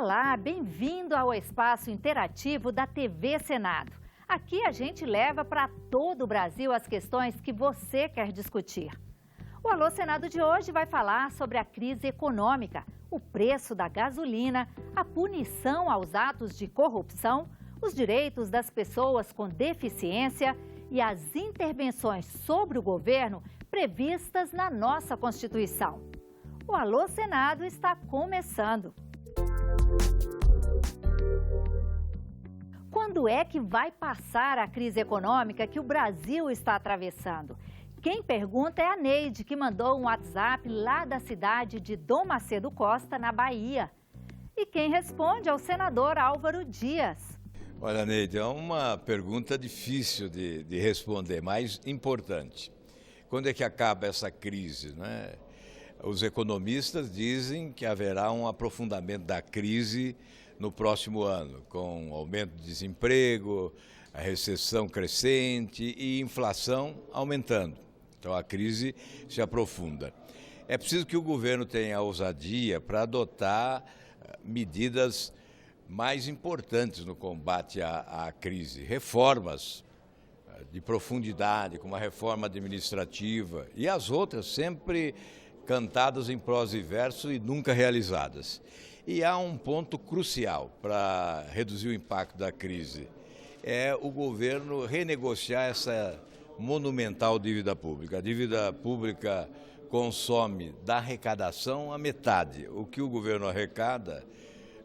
Olá, bem-vindo ao espaço interativo da TV Senado. Aqui a gente leva para todo o Brasil as questões que você quer discutir. O Alô Senado de hoje vai falar sobre a crise econômica, o preço da gasolina, a punição aos atos de corrupção, os direitos das pessoas com deficiência e as intervenções sobre o governo previstas na nossa Constituição. O Alô Senado está começando. Quando é que vai passar a crise econômica que o Brasil está atravessando? Quem pergunta é a Neide, que mandou um WhatsApp lá da cidade de Dom Macedo Costa, na Bahia. E quem responde é o senador Álvaro Dias. Olha, Neide, é uma pergunta difícil de responder, mas importante. Quando é que acaba essa crise, né? Os economistas dizem que haverá um aprofundamento da crise no próximo ano, com aumento de desemprego, a recessão crescente e inflação aumentando. Então a crise se aprofunda. É preciso que o governo tenha ousadia para adotar medidas mais importantes no combate à crise, reformas de profundidade, como a reforma administrativa e as outras sempre cantadas em prosa e verso e nunca realizadas. E há um ponto crucial para reduzir o impacto da crise, é o governo renegociar essa monumental dívida pública. A dívida pública consome da arrecadação a metade. O que o governo arrecada,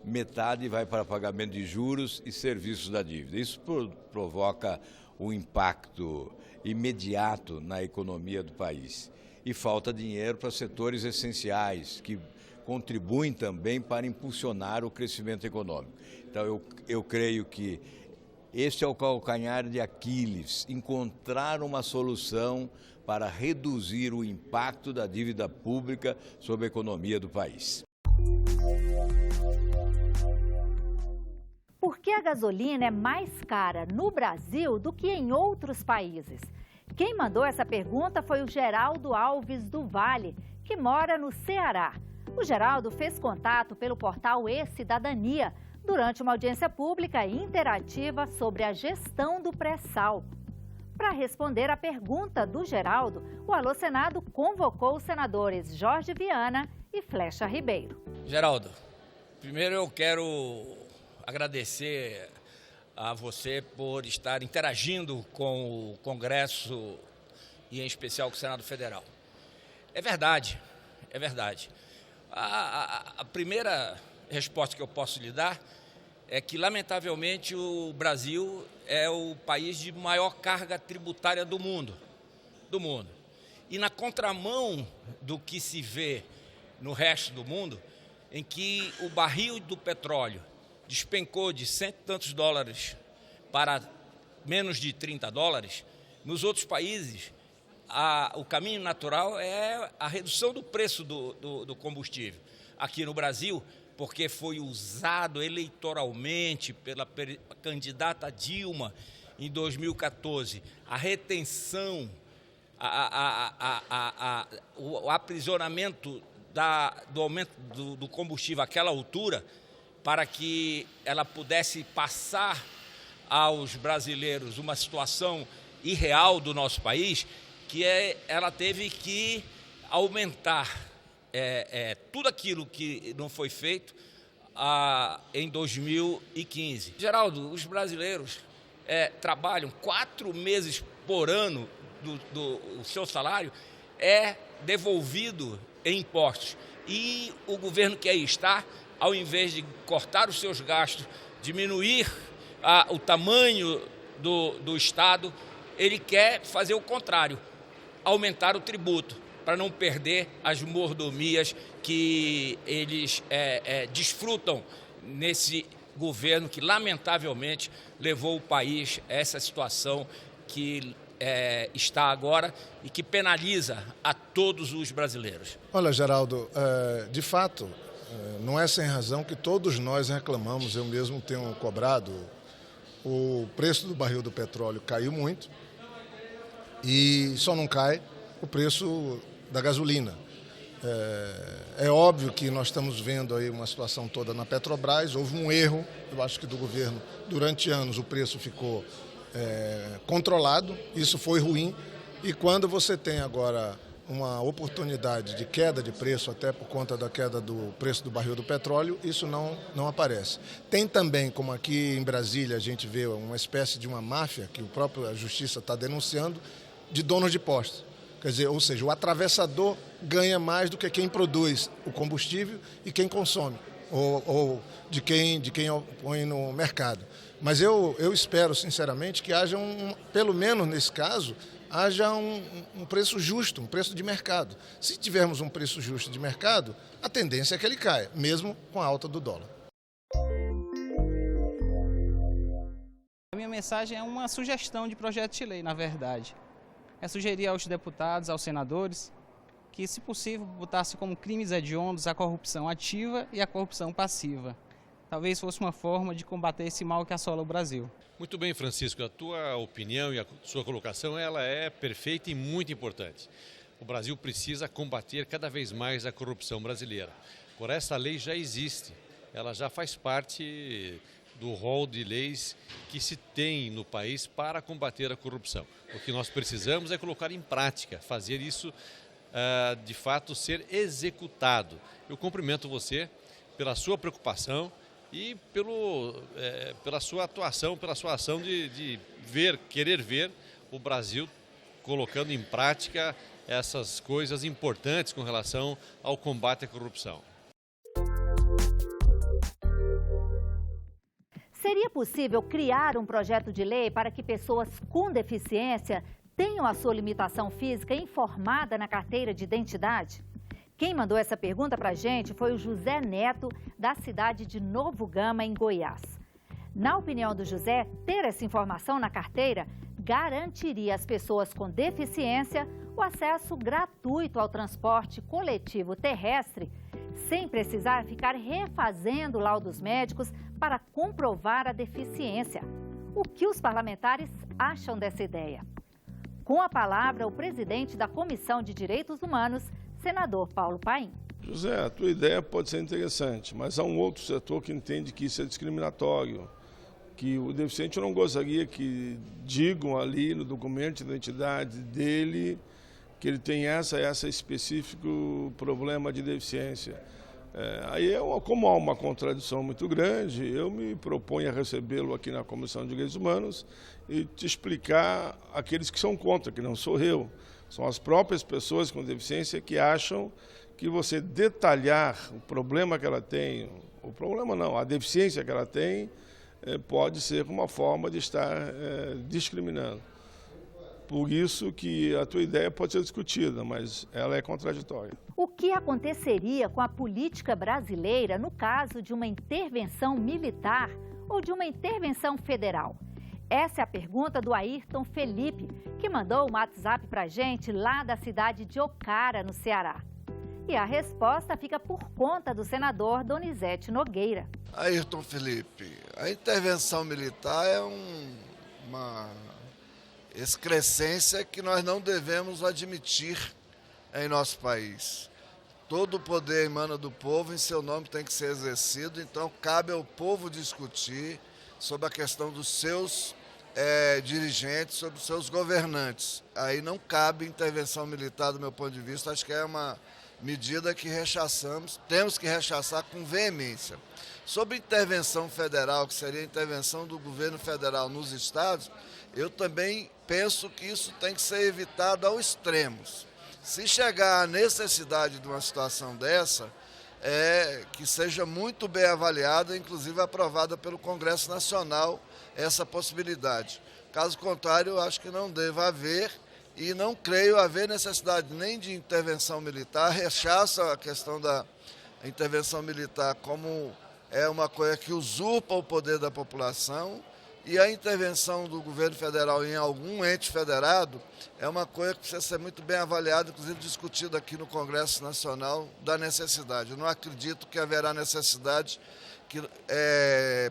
metade vai para pagamento de juros e serviços da dívida. Isso provoca um impacto imediato na economia do país. E falta dinheiro para setores essenciais, que contribuem também para impulsionar o crescimento econômico. Então, eu creio que este é o calcanhar de Aquiles, encontrar uma solução para reduzir o impacto da dívida pública sobre a economia do país. Por que a gasolina é mais cara no Brasil do que em outros países? Quem mandou essa pergunta foi o Geraldo Alves do Vale, que mora no Ceará. O Geraldo fez contato pelo portal E-Cidadania durante uma audiência pública e interativa sobre a gestão do pré-sal. Para responder à pergunta do Geraldo, o Alô Senado convocou os senadores Jorge Viana e Flecha Ribeiro. Geraldo, primeiro eu quero agradecer a você por estar interagindo com o Congresso e, em especial, com o Senado Federal. É verdade, é verdade. A primeira resposta que eu posso lhe dar é que, lamentavelmente, o Brasil é o país de maior carga tributária do mundo. E na contramão do que se vê no resto do mundo, em que o barril do petróleo despencou de cento e tantos dólares para menos de 30 dólares, nos outros países o caminho natural é a redução do preço do combustível. Aqui no Brasil, porque foi usado eleitoralmente pela candidata Dilma em 2014, a retenção, o aprisionamento do aumento do combustível àquela altura, para que ela pudesse passar aos brasileiros uma situação irreal do nosso país, que ela teve que aumentar tudo aquilo que não foi feito em 2015. Geraldo, os brasileiros trabalham 4 meses por ano o seu salário é devolvido em impostos. E o governo que aí está, ao invés de cortar os seus gastos, diminuir o tamanho do Estado, ele quer fazer o contrário, aumentar o tributo, para não perder as mordomias que eles desfrutam nesse governo que, lamentavelmente, levou o país a essa situação que está agora e que penaliza a todos os brasileiros. Olha, Geraldo, de fato, não é sem razão que todos nós reclamamos, eu mesmo tenho cobrado, o preço do barril do petróleo caiu muito e só não cai o preço da gasolina. É óbvio que nós estamos vendo aí uma situação toda na Petrobras, houve um erro, eu acho que do governo, durante anos o preço ficou controlado, isso foi ruim, e quando você tem agora uma oportunidade de queda de preço, até por conta da queda do preço do barril do petróleo, isso não aparece. Tem também, como aqui em Brasília a gente vê uma espécie de uma máfia, que a Justiça está denunciando, de donos de postos. Quer dizer, ou seja, o atravessador ganha mais do que quem produz o combustível e quem consome, ou de quem põe no mercado. Mas eu espero, sinceramente, que haja pelo menos nesse caso, haja um preço justo, um preço de mercado. Se tivermos um preço justo de mercado, a tendência é que ele caia, mesmo com a alta do dólar. A minha mensagem é uma sugestão de projeto de lei, na verdade. É sugerir aos deputados, aos senadores, que, se possível, botasse como crimes hediondos a corrupção ativa e a corrupção passiva. Talvez fosse uma forma de combater esse mal que assola o Brasil. Muito bem, Francisco, a tua opinião e a sua colocação ela é perfeita e muito importante. O Brasil precisa combater cada vez mais a corrupção brasileira. Por essa lei já existe, ela já faz parte do rol de leis que se tem no país para combater a corrupção. O que nós precisamos é colocar em prática, fazer isso de fato ser executado. Eu cumprimento você pela sua preocupação e pela sua atuação, pela sua ação de querer ver o Brasil colocando em prática essas coisas importantes com relação ao combate à corrupção. Seria possível criar um projeto de lei para que pessoas com deficiência tenham a sua limitação física informada na carteira de identidade? Quem mandou essa pergunta para a gente foi o José Neto, da cidade de Novo Gama, em Goiás. Na opinião do José, ter essa informação na carteira garantiria às pessoas com deficiência o acesso gratuito ao transporte coletivo terrestre, sem precisar ficar refazendo laudos médicos para comprovar a deficiência. O que os parlamentares acham dessa ideia? Com a palavra, o presidente da Comissão de Direitos Humanos, senador Paulo Paim. José, a tua ideia pode ser interessante, mas há um outro setor que entende que isso é discriminatório, que o deficiente não gostaria que digam ali no documento de identidade dele que ele tem esse específico problema de deficiência. Como há uma contradição muito grande, eu me proponho a recebê-lo aqui na Comissão de Direitos Humanos e te explicar aqueles que são contra, que não sou eu. São as próprias pessoas com deficiência que acham que você detalhar o problema que ela tem, o problema não, a deficiência que ela tem, pode ser uma forma de estar discriminando. Por isso que a tua ideia pode ser discutida, mas ela é contraditória. O que aconteceria com a política brasileira no caso de uma intervenção militar ou de uma intervenção federal? Essa é a pergunta do Ayrton Felipe, que mandou um WhatsApp para a gente lá da cidade de Ocara, no Ceará. E a resposta fica por conta do senador Donizete Nogueira. Ayrton Felipe, a intervenção militar é uma excrescência que nós não devemos admitir em nosso país. Todo o poder emana do povo, em seu nome tem que ser exercido, então cabe ao povo discutir sobre a questão dos seus dirigentes, sobre os seus governantes. Aí não cabe intervenção militar, do meu ponto de vista, acho que é uma medida que rechaçamos, temos que rechaçar com veemência. Sobre intervenção federal, que seria a intervenção do governo federal nos estados, eu também penso que isso tem que ser evitado ao extremo. Se chegar à necessidade de uma situação dessa, que seja muito bem avaliada, inclusive aprovada pelo Congresso Nacional, essa possibilidade. Caso contrário, eu acho que não deva haver e não creio haver necessidade nem de intervenção militar. Rechaço a questão da intervenção militar como uma coisa que usurpa o poder da população, e a intervenção do governo federal em algum ente federado é uma coisa que precisa ser muito bem avaliada, inclusive discutida aqui no Congresso Nacional, da necessidade. Eu não acredito que haverá necessidade,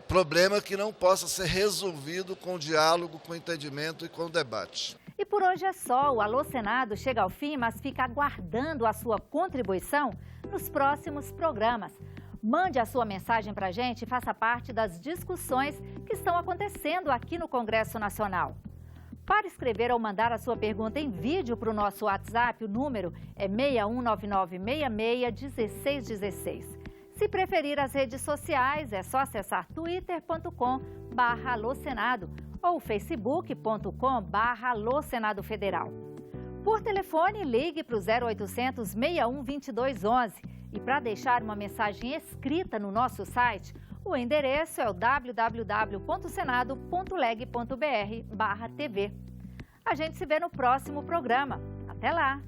problema que não possa ser resolvido com diálogo, com entendimento e com debate. E por hoje é só. O Alô Senado chega ao fim, mas fica aguardando a sua contribuição nos próximos programas. Mande a sua mensagem para a gente e faça parte das discussões que estão acontecendo aqui no Congresso Nacional. Para escrever ou mandar a sua pergunta em vídeo para o nosso WhatsApp, o número é 6199661616. Se preferir as redes sociais, é só acessar twitter.com/alôsenado ou facebook.com/alôsenado federal. Por telefone, ligue para o 0800 61 2211 e para deixar uma mensagem escrita no nosso site, o endereço é o www.senado.leg.br/tv. A gente se vê no próximo programa. Até lá!